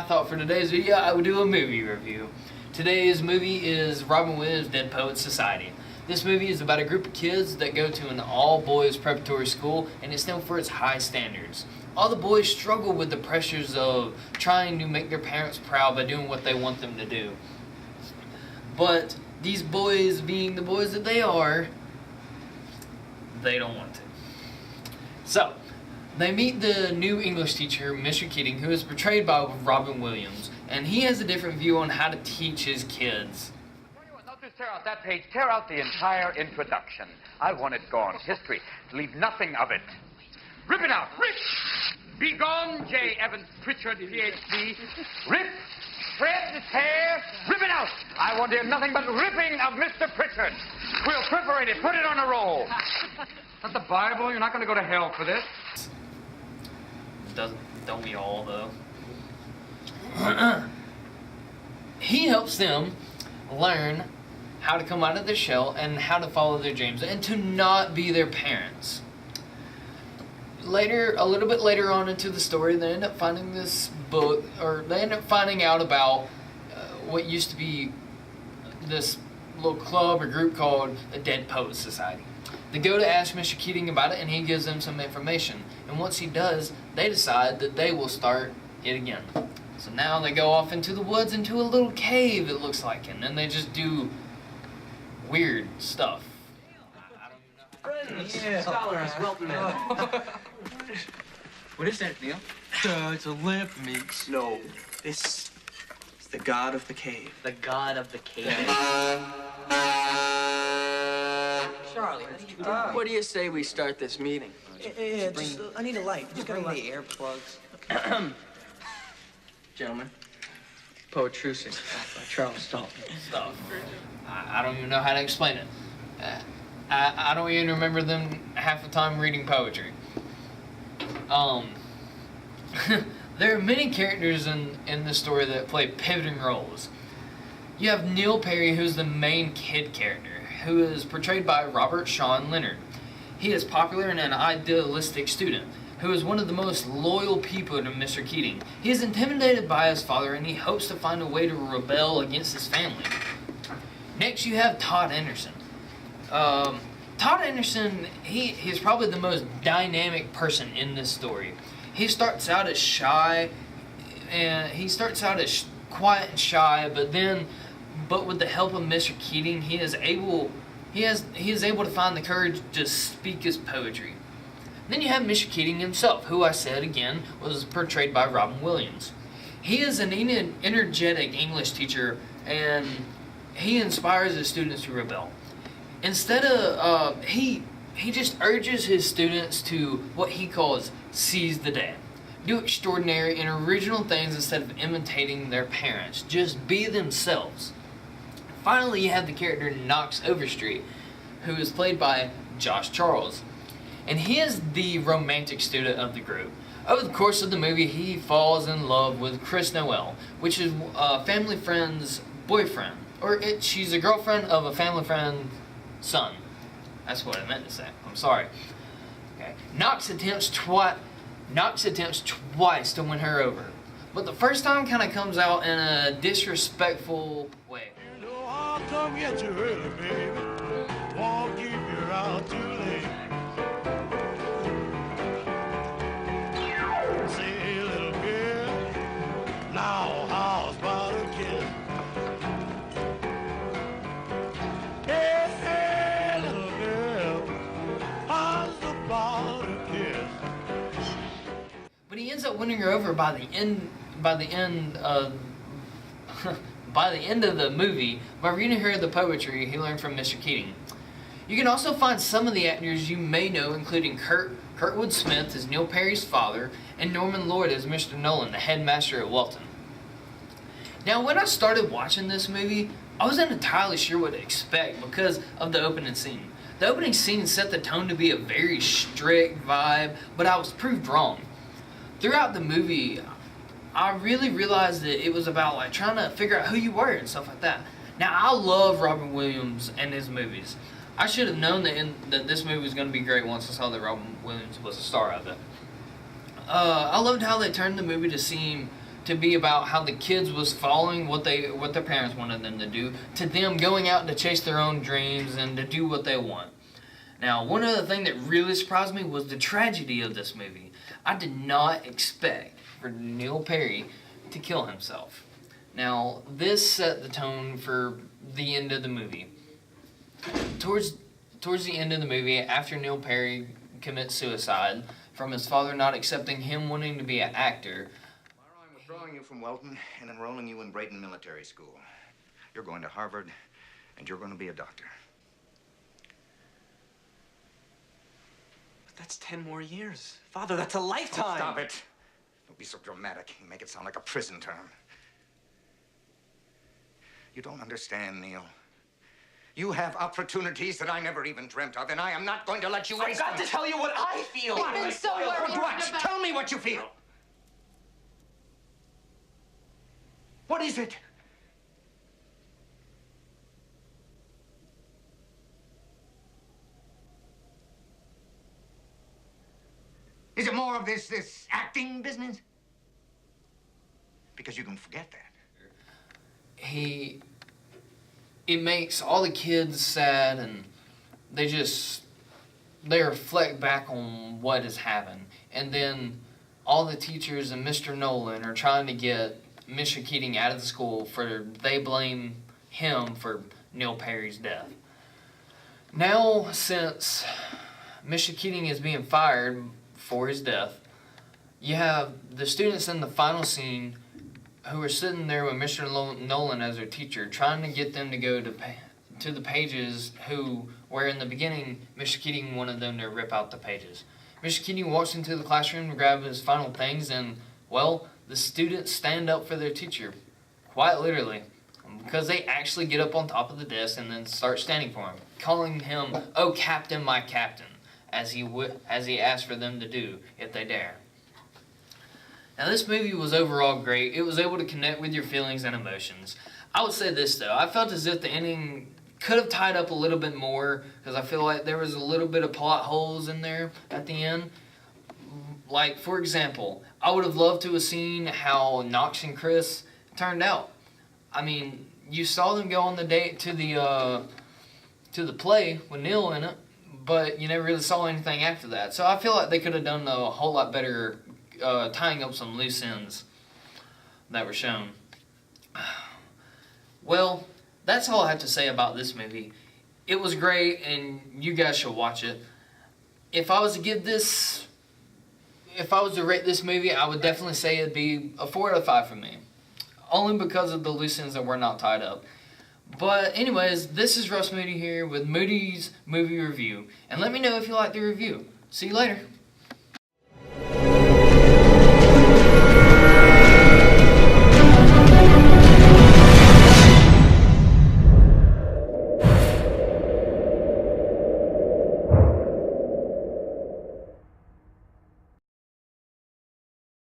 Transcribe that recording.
thought for today's video I would do a movie review. Today's movie is Robin Williams' Dead Poets Society. This movie is about a group of kids that go to an all-boys preparatory school, and it's known for its high standards. All the boys struggle with the pressures of trying to make their parents proud by doing what they want them to do. But these boys, being the boys that they are, they don't want to. So, they meet the new English teacher, Mr. Keating, who is portrayed by Robin Williams, and he has a different view on how to teach his kids. Not just tear out that page, tear out the entire introduction. I want it gone. History. Leave nothing of it. Rip it out. Rip! Be gone, J. Evans Pritchard, Ph.D. Rip! Shred, tear, rip it out! I want to hear nothing but ripping of Mr. Pritchard. We'll perforate it. Put it on a roll. Not the Bible. You're not going to go to hell for this. Don't we all, though? He helps them learn how to come out of their shell and how to follow their dreams and to not be their parents. Later, a little bit later on into the story, they end up finding this book, or they end up finding out about what used to be this little club or group called the Dead Poets Society. They go to ask Mr. Keating about it, and he gives them some information. And once he does, they decide that they will start it again. So now they go off into the woods, into a little cave, it looks like, and then they just do weird stuff. Yeah. Scholars, Welton man. What is that, Neil? It's a lamp, Meeks. No, this is the god of the cave. The god of the cave. Charlie, what do you say we start this meeting? Yeah, I need a light. Just bring the earplugs. Gentlemen, Poetrucy by Charles Dalton. Stuff. I don't even know how to explain it. I don't even remember them half the time reading poetry. There are many characters in this story that play pivoting roles. You have Neil Perry, who's the main kid character, who is portrayed by Robert Sean Leonard. He is popular and an idealistic student, who is one of the most loyal people to Mr. Keating. He is intimidated by his father, and he hopes to find a way to rebel against his family. Next, you have Todd Anderson. Todd Anderson, he's probably the most dynamic person in this story. He starts out as shy, and he starts out as quiet and shy, but with the help of Mr. Keating, he is able to find the courage to speak his poetry. Then you have Mr. Keating himself, who I said again was portrayed by Robin Williams. He is an energetic English teacher, and he inspires his students to rebel. Instead of, he just urges his students to what he calls seize the day. Do extraordinary and original things instead of imitating their parents. Just be themselves. Finally, you have the character Knox Overstreet, who is played by Josh Charles. And he is the romantic student of the group. Over the course of the movie, he falls in love with Chris Noel, which is a family friend's boyfriend. She's a girlfriend of a family friend's son. That's what I meant to say. I'm sorry. Okay. Knox attempts twice to win her over, but the first time kind of comes out in a disrespectful way. You know I'll come get you early, baby. Won't keep you around too late. Say, little girl, now how's about a kiss? Hey, little girl, how's about a kiss? But he ends up winning her over by the end of by the end of the movie by reading her the poetry he learned from Mr. Keating. You can also find some of the actors you may know, including Kurtwood Smith as Neil Perry's father and Norman Lloyd as Mr. Nolan, the headmaster at Welton. Now, when I started watching this movie, I wasn't entirely sure what to expect because of the opening scene. The opening scene set the tone to be a very strict vibe, but I was proved wrong. Throughout the movie, I really realized that it was about like trying to figure out who you were and stuff like that. Now, I love Robin Williams and his movies. I should have known that this movie was going to be great once I saw that Robin Williams was a star of it. I loved how they turned the movie to seem to be about how the kids was following what their parents wanted them to do, to them going out to chase their own dreams and to do what they want. Now, one other thing that really surprised me was the tragedy of this movie. I did not expect for Neil Perry to kill himself. Now, this set the tone for the end of the movie. Towards the end of the movie, after Neil Perry commits suicide from his father not accepting him wanting to be an actor, Tomorrow I'm withdrawing you from Welton and enrolling you in Brayton Military School. You're going to Harvard, and you're going to be a doctor. But that's 10 more years. Father, that's a lifetime. Stop it. Don't be so dramatic. You make it sound like a prison term. You don't understand, Neil. You have opportunities that I never even dreamt of, and I am not going to let you waste them. I've got to tell you what I feel. What? been so worried What? about- Tell me what you feel. What is it? Is it more of this acting business? Because you can forget that. it makes all the kids sad, and they reflect back on what has happened. And then all the teachers and Mr. Nolan are trying to get Mr. Keating out of the school they blame him for Neil Perry's death. Now, since Mr. Keating is being fired for his death, you have the students in the final scene who are sitting there with Mr. Nolan as their teacher, trying to get them to go to the pages where in the beginning, Mr. Keating wanted them to rip out the pages. Mr. Keating walks into the classroom to grab his final things, and, well, the students stand up for their teacher, quite literally, because they actually get up on top of the desk and then start standing for him, calling him, "Oh, Captain, my Captain," as he asked for them to do, if they dare. Now, this movie was overall great. It was able to connect with your feelings and emotions. I would say this, though. I felt as if the ending could have tied up a little bit more, because I feel like there was a little bit of plot holes in there at the end. Like, for example, I would have loved to have seen how Knox and Chris turned out. I mean, you saw them go on the date to the play with Neil in it, but you never really saw anything after that. So I feel like they could have done a whole lot better tying up some loose ends that were shown. Well, that's all I have to say about this movie. It was great, and you guys should watch it. If I was to rate this movie, I would definitely say it'd be a 4 out of 5 for me. Only because of the loose ends that were not tied up. But anyways, this is Russ Moody here with Moody's Movie Review. And let me know if you like the review. See you later.